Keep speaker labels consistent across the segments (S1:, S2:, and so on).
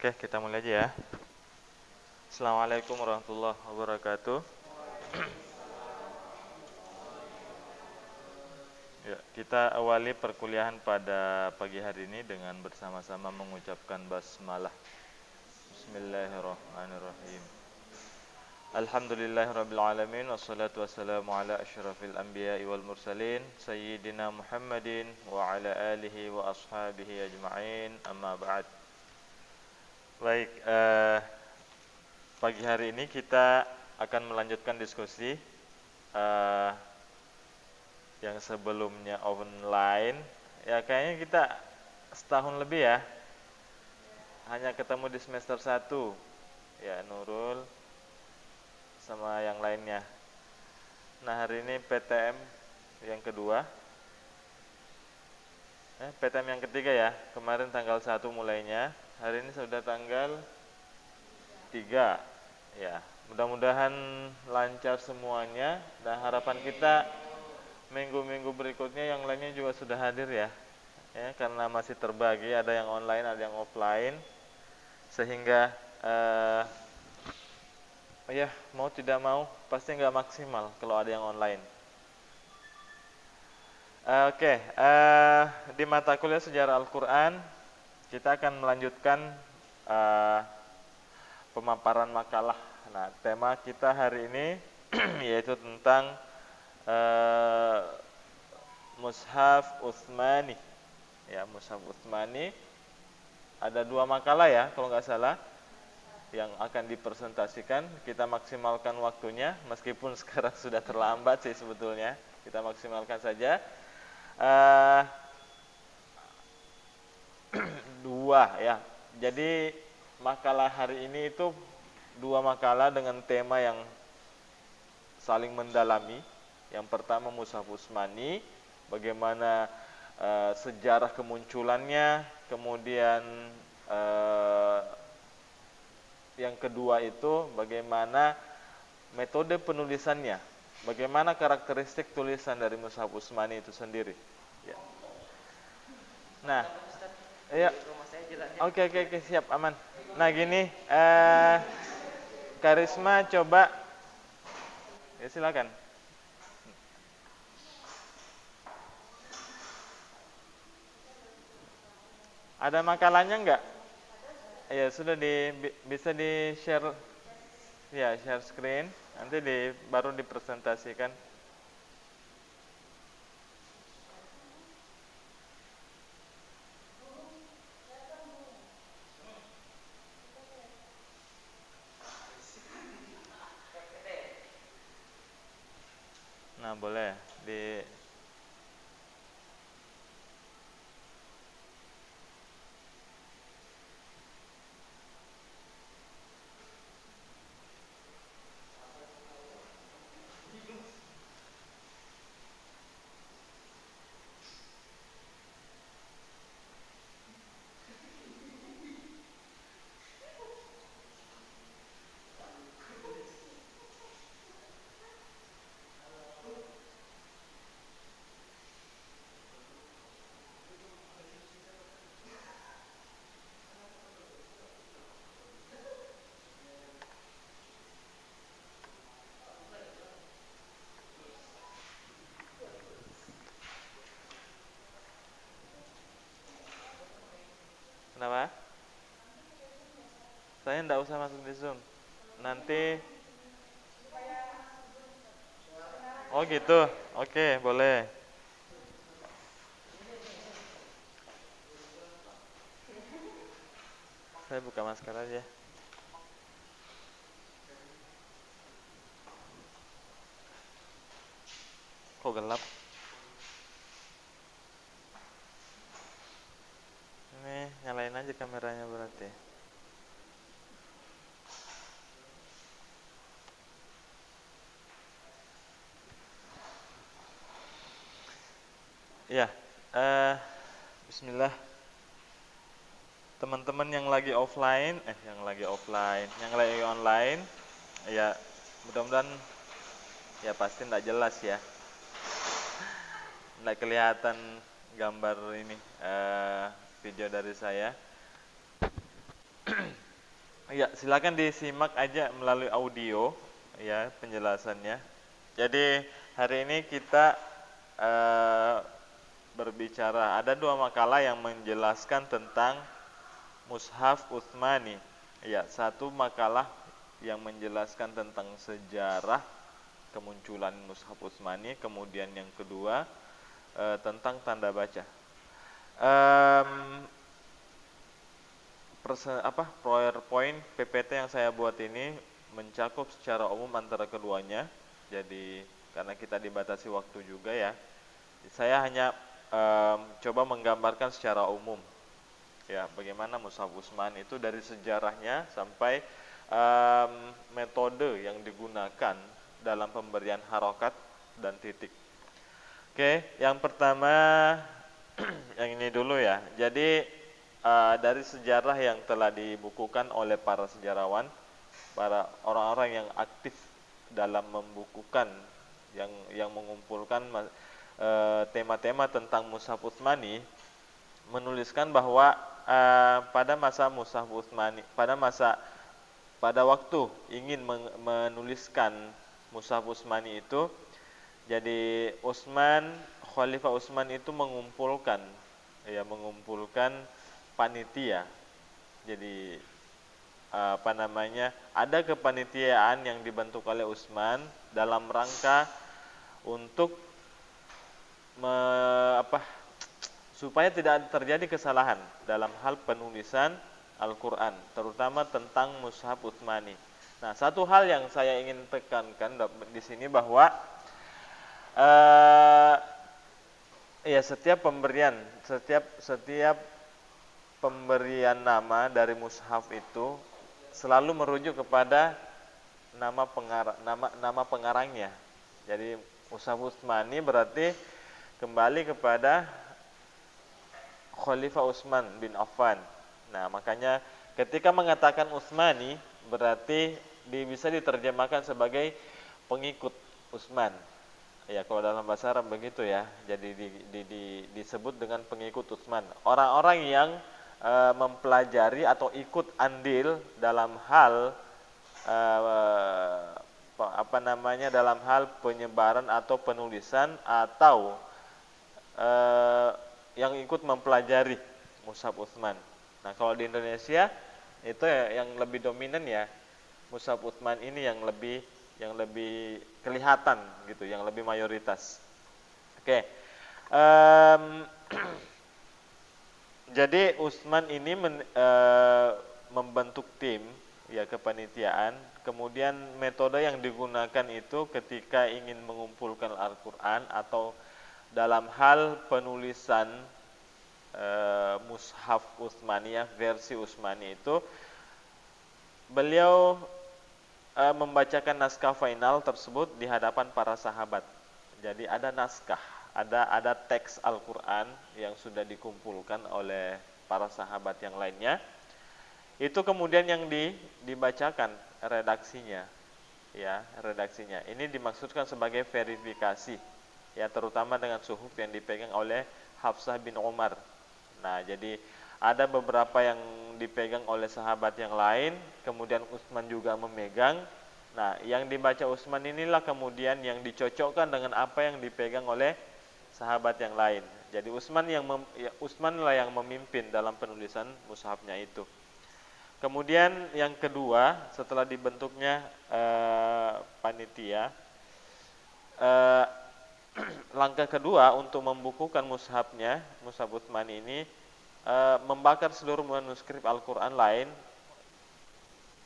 S1: Oke, kita mulai aja ya. Assalamualaikum warahmatullahi wabarakatuh. Ya, kita awali perkuliahan pada pagi hari ini dengan bersama-sama mengucapkan basmalah. Bismillahirrahmanirrahim. Alhamdulillahirabbil alamin wassalatu wassalamu ala asyrafil anbiya'i wal mursalin sayyidina Muhammadin wa ala alihi wa ashabihi ajma'in. Amma ba'd. Baik, pagi hari ini kita akan melanjutkan diskusi yang sebelumnya online. Ya kayaknya kita setahun lebih ya hanya ketemu di semester 1. Ya, Nurul sama yang lainnya. Nah, hari ini PTM yang kedua. PTM yang ketiga ya. Kemarin tanggal 1 mulainya. Hari ini sudah tanggal 3. Ya, mudah-mudahan lancar semuanya dan harapan kita minggu-minggu berikutnya yang lainnya juga sudah hadir ya. Ya, karena masih terbagi, ada yang online, ada yang offline. Sehingga ya mau tidak mau pasti nggak maksimal kalau ada yang online. Oke, di mata kuliah sejarah Al-Quran kita akan melanjutkan pemaparan makalah. Nah, tema kita hari ini yaitu tentang Mushaf Utsmani. Ya, Mushaf Utsmani ada 2 makalah ya kalau nggak salah yang akan dipresentasikan. Kita maksimalkan waktunya meskipun sekarang sudah terlambat sih sebetulnya. Kita maksimalkan saja. 2 ya. Jadi makalah hari ini itu 2 makalah dengan tema yang saling mendalami. Yang pertama Mushaf Utsmani, bagaimana sejarah kemunculannya, kemudian yang kedua itu bagaimana metode penulisannya, bagaimana karakteristik tulisan dari Mushaf Utsmani itu sendiri. Ya. Nah, ya, oke, siap, aman. Nah gini, Karisma coba, ya silakan. Ada makalahnya enggak? Ya sudah bisa di share, ya share screen, nanti baru dipresentasikan. Nah boleh di Kenapa? Saya enggak usah masuk di Zoom. Nanti. Oh gitu. Oke, boleh. Saya buka masker aja. Kok gelap? Ini nyalain aja kameranya berarti. Ya, Bismillah. Teman-teman yang lagi offline, yang lagi online, ya mudah-mudahan ya pasti enggak jelas ya. Enggak kelihatan gambar ini, video dari saya. Ya, silakan disimak aja melalui audio ya penjelasannya. Jadi hari ini kita eh, berbicara ada dua makalah yang menjelaskan tentang Mushaf Utsmani. Ya, satu makalah yang menjelaskan tentang sejarah kemunculan Mushaf Utsmani, kemudian yang kedua tentang tanda baca. PowerPoint PPT yang saya buat ini mencakup secara umum antara keduanya. Jadi karena kita dibatasi waktu juga ya, saya hanya coba menggambarkan secara umum ya bagaimana Mushaf Utsmani itu dari sejarahnya sampai metode yang digunakan dalam pemberian harokat dan titik. Oke, yang pertama yang ini dulu ya. Jadi dari sejarah yang telah dibukukan oleh para sejarawan, para orang-orang yang aktif dalam membukukan, yang mengumpulkan tema-tema tentang Mushaf Utsmani, menuliskan bahwa pada masa Mushaf Utsmani, pada waktu ingin menuliskan Mushaf Utsmani itu, jadi Khalifah Utsman itu mengumpulkan panitia. Jadi ada kepanitiaan yang dibentuk oleh Utsman dalam rangka untuk supaya tidak terjadi kesalahan dalam hal penulisan Al-Quran, terutama tentang Mushaf Utsmani. Nah, satu hal yang saya ingin tekankan di sini bahwa setiap pemberian nama dari mushaf itu selalu merujuk kepada nama pengarangnya. Jadi Mushaf Utsmani berarti kembali kepada Khalifah Utsman bin Affan. Nah, makanya ketika mengatakan Utsmani berarti bisa diterjemahkan sebagai pengikut Utsman. Ya, kalau dalam bahasa Arab begitu ya. Jadi disebut dengan pengikut Utsman. Orang-orang yang mempelajari atau ikut andil dalam hal dalam hal penyebaran atau penulisan atau yang ikut mempelajari Mushaf Utsman. Nah, kalau di Indonesia itu yang lebih dominan ya Mushaf Utsman ini yang lebih kelihatan gitu, yang lebih mayoritas. Oke. Jadi Utsman ini membentuk tim ya kepanitiaan. Kemudian metode yang digunakan itu ketika ingin mengumpulkan Al-Qur'an atau dalam hal penulisan Mushaf Utsmaniyah versi Utsmani itu, beliau membacakan naskah final tersebut di hadapan para sahabat. Jadi ada naskah, ada teks Al-Qur'an yang sudah dikumpulkan oleh para sahabat yang lainnya. Itu kemudian yang dibacakan redaksinya. Ya, redaksinya. Ini dimaksudkan sebagai verifikasi. Ya, terutama dengan suhuf yang dipegang oleh Hafsah bin Umar. Nah, jadi ada beberapa yang dipegang oleh sahabat yang lain, kemudian Utsman juga memegang. Nah, yang dibaca Utsman inilah kemudian yang dicocokkan dengan apa yang dipegang oleh sahabat yang lain. Jadi Utsman lah yang memimpin dalam penulisan mushafnya itu. Kemudian yang kedua, setelah dibentuknya panitia, langkah kedua untuk membukukan mushafnya, Mushaf Utsmani ini, membakar seluruh manuskrip Al-Quran lain.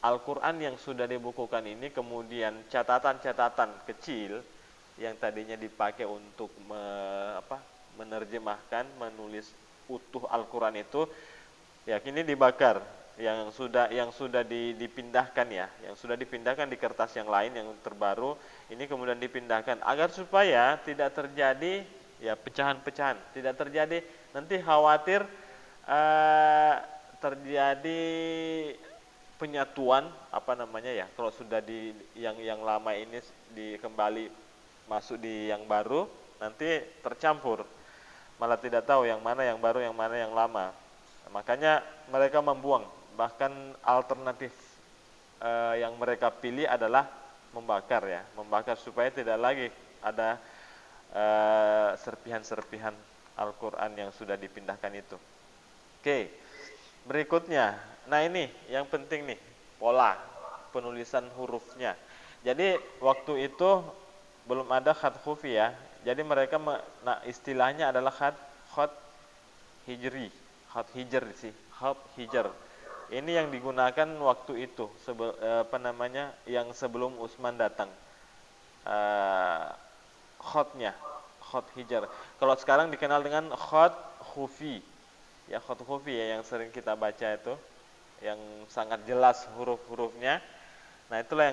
S1: Al-Quran yang sudah dibukukan ini kemudian catatan-catatan kecil yang tadinya dipakai untuk menerjemahkan, menulis utuh Al-Quran itu, ya kini dibakar. Yang sudah dipindahkan ya, yang sudah dipindahkan di kertas yang lain yang terbaru, ini kemudian dipindahkan agar supaya tidak terjadi ya pecahan-pecahan, tidak terjadi nanti khawatir terjadi penyatuan kalau sudah yang lama ini kembali masuk di yang baru, nanti tercampur, malah tidak tahu yang mana yang baru yang mana yang lama. Makanya mereka membuang bahkan alternatif yang mereka pilih adalah membakar ya, membakar supaya tidak lagi ada serpihan-serpihan Al-Quran yang sudah dipindahkan itu. Oke, berikutnya, nah ini yang penting nih, pola penulisan hurufnya. Jadi waktu itu belum ada khat khufi ya, jadi mereka nah istilahnya adalah khat hijri, khat hijr sih, khat hijr. Ini yang digunakan waktu itu, yang sebelum Utsman datang. Khatnya, khat hijr. Kalau sekarang dikenal dengan khat khufi. Ya, khat khufi ya yang sering kita baca itu, yang sangat jelas huruf-hurufnya. Nah, itulah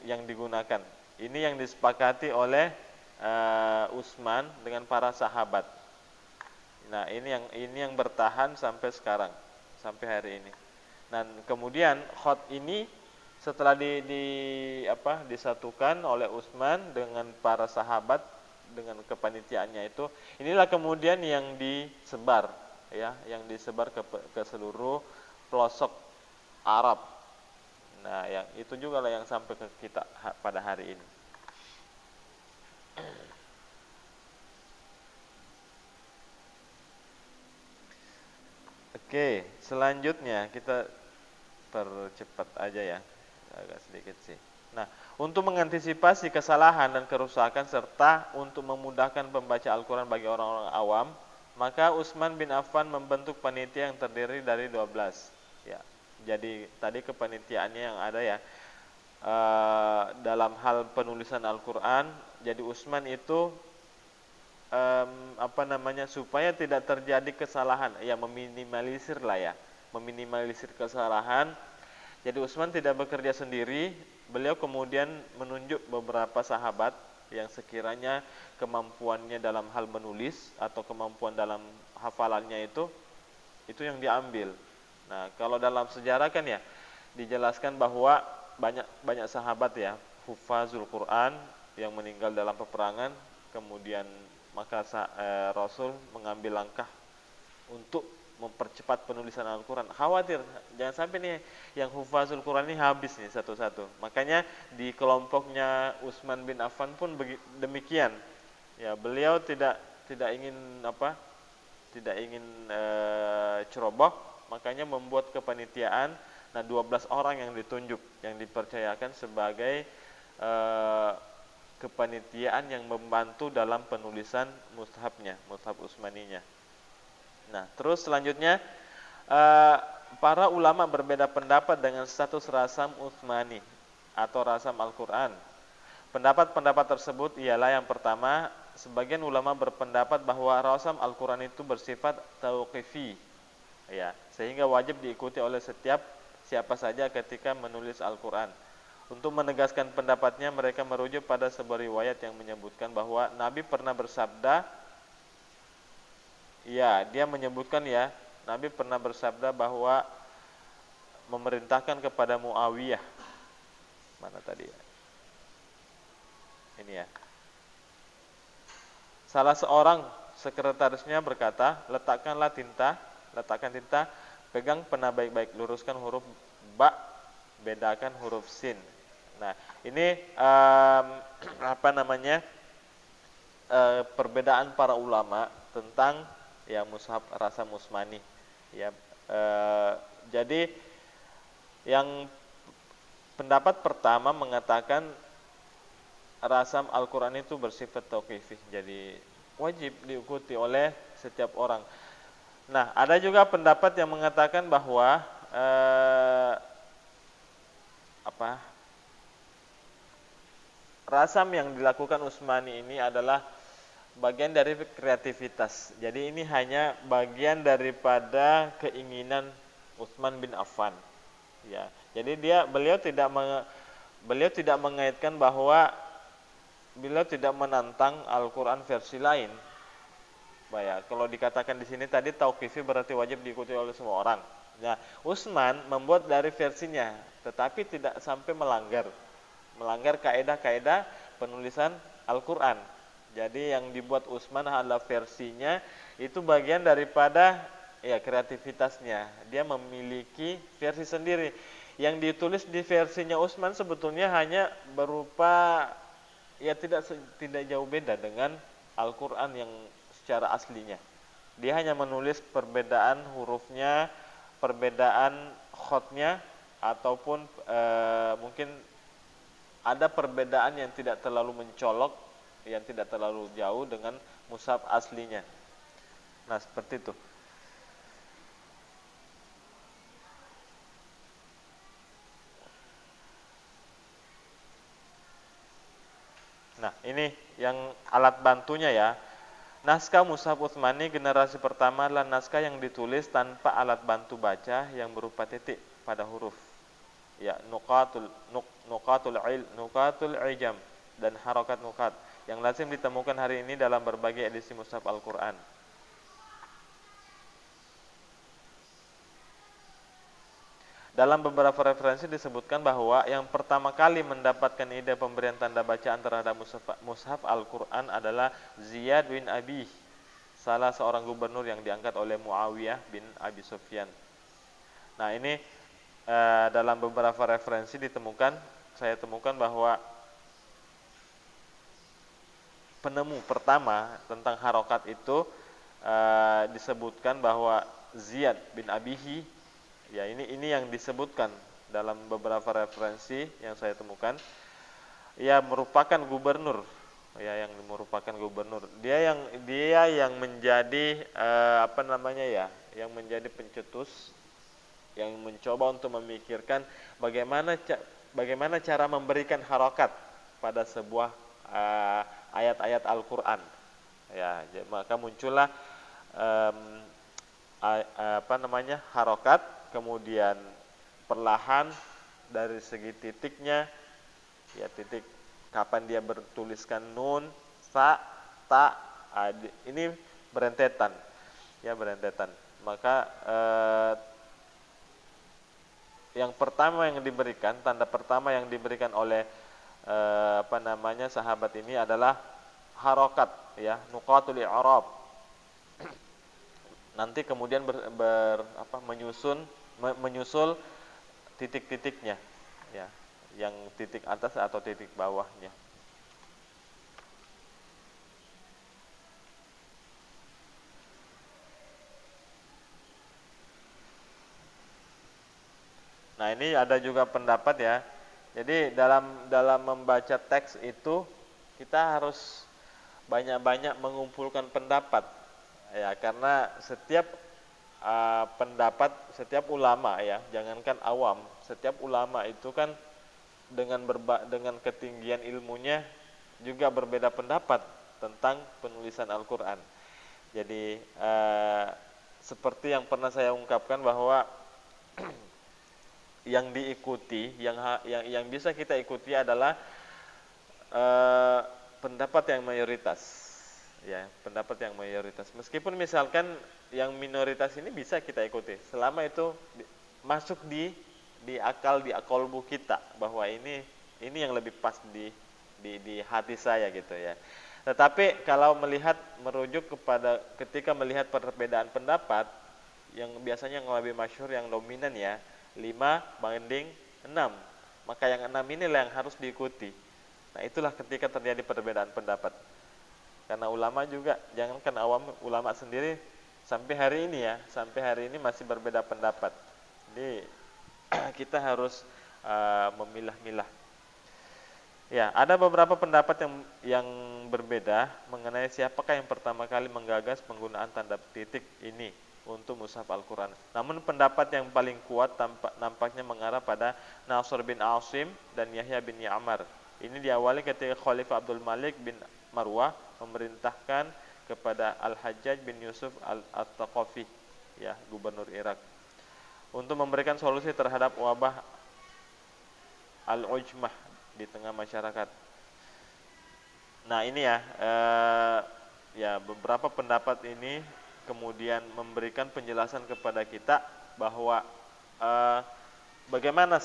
S1: yang digunakan. Ini yang disepakati oleh Utsman dengan para sahabat. Nah, ini yang bertahan sampai sekarang, sampai hari ini. Dan kemudian khat ini setelah disatukan oleh Utsman dengan para sahabat dengan kepanitiaannya itu, inilah kemudian yang disebar ya, yang disebar ke seluruh pelosok Arab. Nah, yang itu juga lah yang sampai ke kita pada hari ini. Oke, selanjutnya kita percepat aja ya, agak sedikit sih. Nah, untuk mengantisipasi kesalahan dan kerusakan serta untuk memudahkan pembaca Al-Quran bagi orang-orang awam, maka Utsman bin Affan membentuk panitia yang terdiri dari 12. Ya, jadi tadi kepanitiaannya yang ada ya, dalam hal penulisan Al-Quran. Jadi Utsman itu supaya tidak terjadi kesalahan, ya meminimalisir lah ya, meminimalisir kesalahan. Jadi Utsman tidak bekerja sendiri, beliau kemudian menunjuk beberapa sahabat yang sekiranya kemampuannya dalam hal menulis atau kemampuan dalam hafalannya itu yang diambil. Nah, kalau dalam sejarah kan ya dijelaskan bahwa banyak sahabat ya, hufazul Quran yang meninggal dalam peperangan, kemudian maka Rasul mengambil langkah untuk mempercepat penulisan Al-Quran. Khawatir jangan sampai nih yang hufazul Quran ini habis nih satu-satu. Makanya di kelompoknya Utsman bin Affan pun demikian. Ya, beliau tidak ingin ceroboh, makanya membuat kepanitiaan. Nah, 12 orang yang ditunjuk, yang dipercayakan sebagai kepanitiaan yang membantu dalam penulisan mushafnya, mushaf Utsmaninya. Nah, terus selanjutnya para ulama berbeda pendapat dengan status rasam Utsmani atau rasam Al-Quran. Pendapat-pendapat tersebut ialah yang pertama, sebagian ulama berpendapat bahwa rasam Al-Quran itu bersifat tauqifi, ya, sehingga wajib diikuti oleh siapa saja ketika menulis Al-Quran. Untuk menegaskan pendapatnya, mereka merujuk pada sebuah riwayat yang menyebutkan bahwa Nabi pernah bersabda, ya, dia menyebutkan ya, Nabi pernah bersabda bahwa memerintahkan kepada Muawiyah, mana tadi ya? Ini ya. Salah seorang sekretarisnya berkata, letakkan tinta, pegang pena baik-baik, luruskan huruf ba, bedakan huruf sin. Nah, ini perbedaan para ulama tentang ya mushaf rasam Utsmani. Ya, jadi yang pendapat pertama mengatakan rasam Al-Quran itu bersifat tauqifih, jadi wajib diikuti oleh setiap orang. Nah, ada juga pendapat yang mengatakan bahwa rasam yang dilakukan Utsmani ini adalah bagian dari kreativitas. Jadi ini hanya bagian daripada keinginan Utsman bin Affan. Ya, jadi beliau tidak mengaitkan bahwa beliau tidak menantang Al-Quran versi lain. Kalau dikatakan di sini tadi tauqifi berarti wajib diikuti oleh semua orang. Nah, Utsman membuat dari versinya, tetapi tidak sampai melanggar kaidah-kaidah penulisan Al-Quran. Jadi yang dibuat Utsman adalah versinya, itu bagian daripada ya kreativitasnya. Dia memiliki versi sendiri. Yang ditulis di versinya Utsman sebetulnya hanya berupa ya tidak jauh beda dengan Al-Qur'an yang secara aslinya. Dia hanya menulis perbedaan hurufnya, perbedaan khotnya, ataupun mungkin ada perbedaan yang tidak terlalu mencolok, yang tidak terlalu jauh dengan mushaf aslinya. Nah, seperti itu. Nah, ini yang alat bantunya ya. Naskah Mushaf Utsmani generasi pertama adalah naskah yang ditulis tanpa alat bantu baca yang berupa titik pada huruf. Ya, nuqatul ijam dan harokat nuqat yang lazim ditemukan hari ini dalam berbagai edisi Mushaf Al-Qur'an. Dalam beberapa referensi disebutkan bahwa yang pertama kali mendapatkan ide pemberian tanda bacaan terhadap Mushaf Al-Qur'an adalah Ziyad bin Abi, salah seorang gubernur yang diangkat oleh Muawiyah bin Abi Sufyan. Nah, ini dalam beberapa referensi saya temukan bahwa penemu pertama tentang harokat itu disebutkan bahwa Ziyad bin Abihi, ya ini yang disebutkan dalam beberapa referensi yang saya temukan. Ya merupakan gubernur, ya yang merupakan gubernur. Dia yang menjadi yang menjadi pencetus, yang mencoba untuk memikirkan bagaimana cara memberikan harokat pada sebuah ayat-ayat Al-Qur'an. Ya, maka muncullah harokat, kemudian perlahan dari segi titiknya, ya titik kapan dia bertuliskan nun, sa, ta, ini berentetan, ya berentetan. Maka yang pertama yang diberikan, tanda pertama yang diberikan oleh sahabat ini adalah harokat, ya nuqatul i'rab. Nanti kemudian menyusul titik-titiknya, ya, yang titik atas atau titik bawahnya. Nah, ini ada juga pendapat ya. Jadi dalam membaca teks itu kita harus banyak-banyak mengumpulkan pendapat. Ya, karena setiap pendapat setiap ulama, ya jangankan awam, setiap ulama itu kan dengan ketinggian ilmunya juga berbeda pendapat tentang penulisan Al-Qur'an. Jadi seperti yang pernah saya ungkapkan bahwa yang diikuti, yang bisa kita ikuti adalah pendapat yang mayoritas. Ya, pendapat yang mayoritas. Meskipun misalkan yang minoritas ini bisa kita ikuti, selama itu masuk di akal, di kolbu kita, bahwa ini yang lebih pas di hati saya gitu ya. Tetapi kalau merujuk kepada ketika melihat perbedaan pendapat, yang biasanya yang lebih masyhur, yang dominan ya, 5-6, maka yang 6 inilah yang harus diikuti. Nah, itulah ketika terjadi perbedaan pendapat. Karena ulama juga, jangankan awam, ulama sendiri sampai hari ini masih berbeda pendapat. Jadi kita harus memilah-milah. Ya, ada beberapa pendapat yang berbeda mengenai siapakah yang pertama kali menggagas penggunaan tanda titik ini untuk mushaf Al-Qur'an. Namun pendapat yang paling kuat nampaknya mengarah pada Nasr bin Asim dan Yahya bin Ya'mar. Ini diawali ketika Khalifah Abdul Malik bin Marwah memerintahkan kepada Al-Hajjaj bin Yusuf Al-Thaqafi, ya, gubernur Irak, untuk memberikan solusi terhadap wabah Al-Ujmah di tengah masyarakat. Nah, ini ya beberapa pendapat ini kemudian memberikan penjelasan kepada kita bahwa bagaimana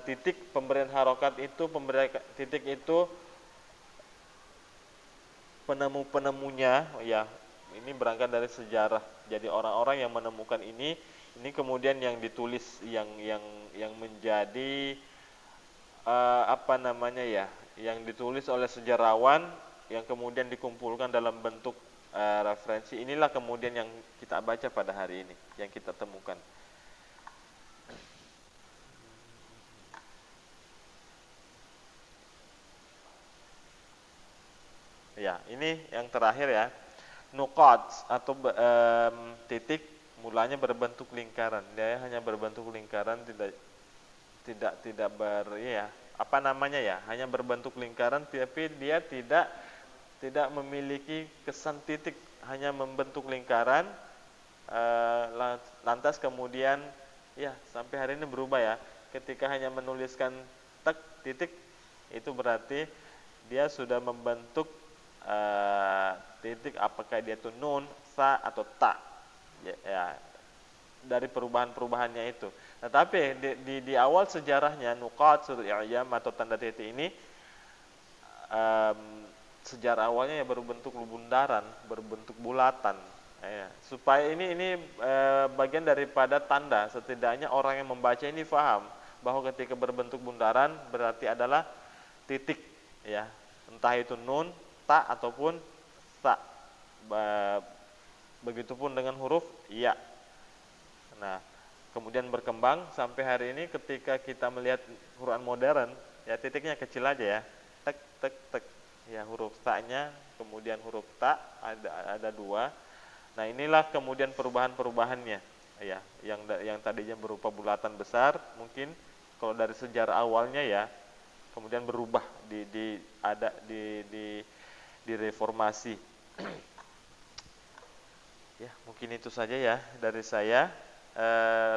S1: titik pemberian harokat itu, titik itu penemu-penemunya, ya ini berangkat dari sejarah Jadi orang-orang yang menemukan ini kemudian yang ditulis, yang menjadi apa namanya ya, yang ditulis oleh sejarawan, yang kemudian dikumpulkan dalam bentuk referensi. Inilah kemudian yang kita baca pada hari ini, yang kita temukan. Ya, ini yang terakhir ya. Nuqat atau titik mulanya berbentuk lingkaran. Dia hanya berbentuk lingkaran, tidak ya, apa namanya ya? Hanya berbentuk lingkaran, tapi dia tidak memiliki kesan titik, hanya membentuk lingkaran. Lantas kemudian ya sampai hari ini berubah ya. Ketika hanya menuliskan tek titik, itu berarti dia sudah membentuk titik, apakah dia itu nun, sa atau ta, ya dari perubahan-perubahannya itu. Tetapi di awal sejarahnya nuqat surul i'jam atau tanda titik ini, sejarah awalnya ya berbentuk bundaran, berbentuk bulatan. Ya, supaya ini bagian daripada tanda, setidaknya orang yang membaca ini paham bahwa ketika berbentuk bundaran berarti adalah titik, ya, entah itu nun, ta ataupun sa. Begitupun dengan huruf ya. Nah, kemudian berkembang sampai hari ini ketika kita melihat Quran modern, ya titiknya kecil aja ya, tek tek tek, ya huruf ta-nya, kemudian huruf ta ada dua. Nah, inilah kemudian perubahan-perubahannya, ya, yang tadinya berupa bulatan besar, mungkin kalau dari sejarah awalnya ya, kemudian berubah di reformasi. Ya, mungkin itu saja ya dari saya.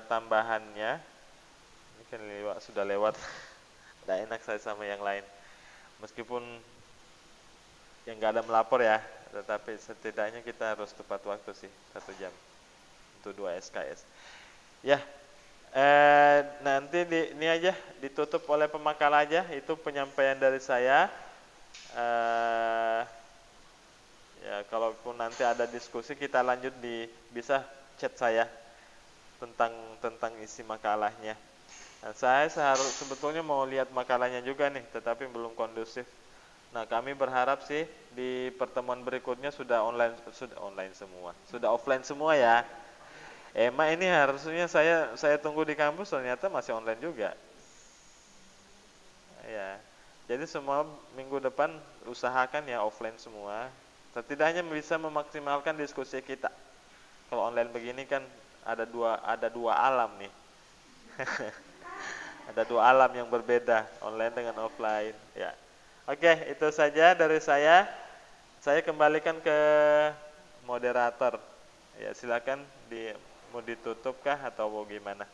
S1: Tambahannya, ini kan sudah lewat, tidak enak saya sama yang lain. Meskipun yang nggak ada melapor ya, tetapi setidaknya kita harus tepat waktu sih, 1 jam untuk 2 SKS. Ya, nanti ini aja ditutup oleh pemakalah aja, itu penyampaian dari saya. Ya, kalaupun nanti ada diskusi kita lanjut bisa chat saya tentang isi makalahnya. Nah, saya sebetulnya mau lihat makalahnya juga nih, tetapi belum kondusif. Nah, kami berharap sih di pertemuan berikutnya sudah online semua, sudah offline semua ya. Emang ini harusnya saya tunggu di kampus, ternyata masih online juga. Ya, jadi semua minggu depan usahakan ya offline semua. Setidaknya bisa memaksimalkan diskusi kita. Kalau online begini kan ada dua alam nih. Ada dua alam yang berbeda, online dengan offline. Ya, oke, itu saja dari saya. Saya kembalikan ke moderator. Ya, silakan mau ditutup kah atau mau gimana?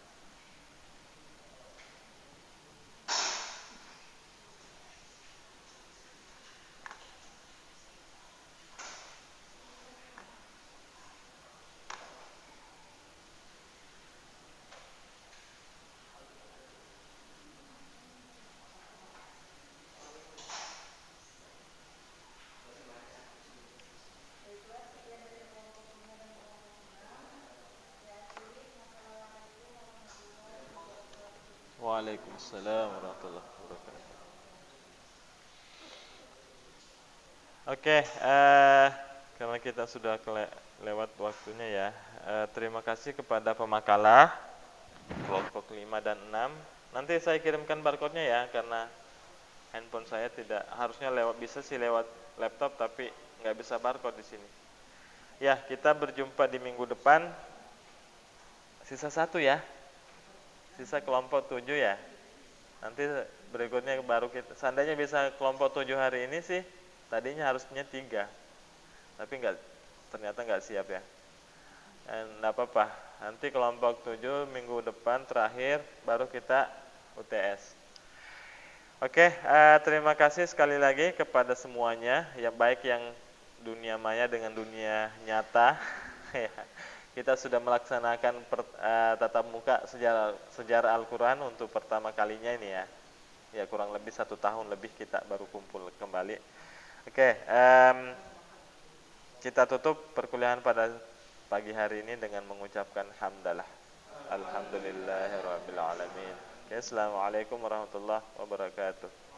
S1: Waalaikumsalam warahmatullahi wabarakatuh. Oke, karena kita sudah lewat waktunya ya. Terima kasih kepada pemakalah kelompok 5 dan 6. Nanti saya kirimkan barcode-nya ya, karena handphone saya tidak harusnya bisa sih lewat laptop, tapi nggak bisa barcode di sini. Ya, kita berjumpa di minggu depan. Sisa 1 ya. Sisa kelompok 7 ya. Nanti berikutnya baru kita. Seandainya bisa kelompok 7 hari ini sih, tadinya harusnya 3. Tapi ternyata nggak siap ya. Nggak apa-apa. Nanti kelompok 7 minggu depan terakhir baru kita UTS. Oke, terima kasih sekali lagi kepada semuanya, yang baik yang dunia maya dengan dunia nyata. Kita sudah melaksanakan tatap muka sejarah Al-Quran untuk pertama kalinya ini ya. Ya, kurang lebih 1 tahun lebih kita baru kumpul kembali. Oke, kita tutup perkuliahan pada pagi hari ini dengan mengucapkan hamdalah. Alhamdulillahirabbil alamin. Ya, assalamualaikum warahmatullahi wabarakatuh.